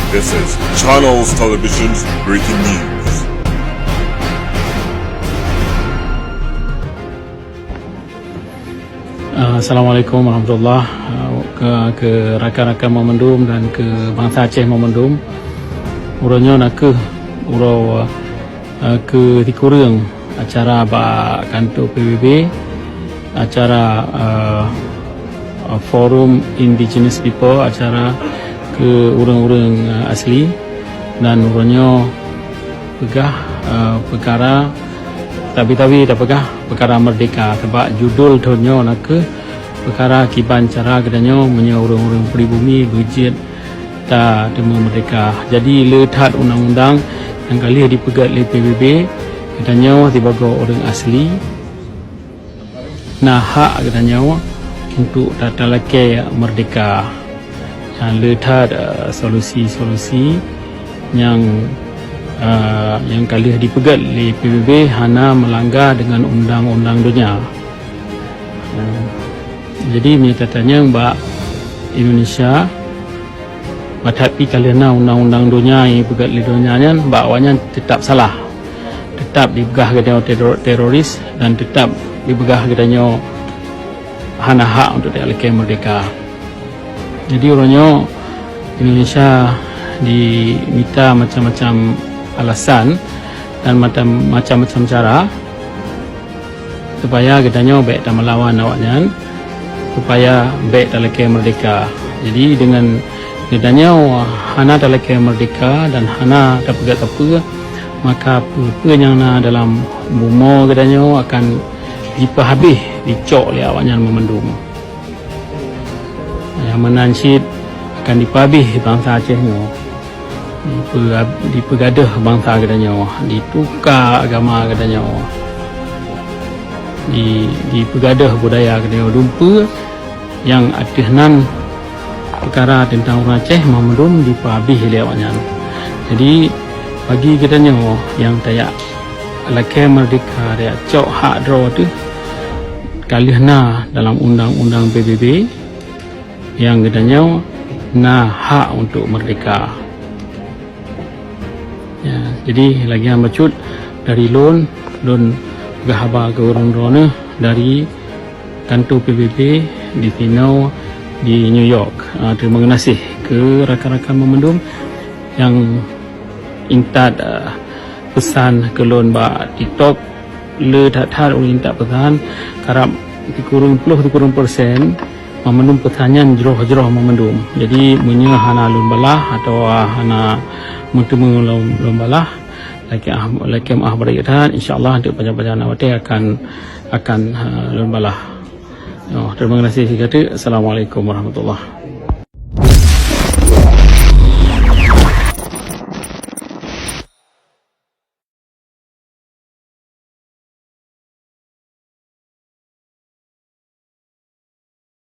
This is Channels Television's breaking news. Assalamualaikum warahmatullahi ke rakan-rakan Memendum dan ke bangsa Aceh Memendum. Urangnya nak ke urau ke tikurang acara ba kantor PBB, acara forum indigenous people, acara ke orang-orang asli, dan urangnya pegah perkara tapi dah pegah perkara merdeka sebab judul tahunnya nak ke perkara kiban cara kedanya punya orang-orang pribumi berjit tak demo merdeka. Jadi letak undang-undang yang kali dipegat oleh PBB kedanya dibaga orang asli nah hak kedanya untuk datang laki merdeka, yang letak solusi-solusi yang kali dipegat oleh PBB hana melanggar dengan undang-undang dunia. Jadi menyatakannya mbak Indonesia tapi kalian undang-undang dunia yang dipegat oleh dunia mbak awalnya tetap salah, tetap dibegah kedanya teroris dan tetap dibegah kedanya hana hak untuk dialihkan merdeka. Jadi orangnya Indonesia diminta macam-macam alasan dan macam-macam cara supaya kedanya baik tak melawan awaknya, supaya baik tak lagi merdeka. Jadi dengan kedanya hana tak lagi merdeka dan hana tak pegat apa, maka apa yang na dalam bumi kedanya akan habis dicok oleh awaknya Memendum. Yang menansid akan dihabis bangsa Aceh ni, dipegadah bangsa kedanya, ditukar agama kedanya, dipegadah budaya kedanya, dumpa yang adihnan perkara tentang orang Aceh Memendum dihabis oleh awaknya. Jadi bagi kedanya yang tayak laki merdeka dia cok hak draw tu kalihna dalam undang-undang PBB yang kedanya na hak untuk merdeka. Ya, jadi lagi yang bercut dari loan gahaba ke orang-orang dari kantor PBB di Tinau di New York. Terima kasih ke rakan-rakan Memendum yang intat pesan ke loan ba TikTok le tak intat pesan karap dikurung persen Memendum pertanyaan jeroh Memendum. Jadi punya hana loan balah atau hana mutemu loan balah laki berkaitan insyaallah untuk panjang-panjang awak akan loan balah. Terima kasih. Assalamualaikum warahmatullahi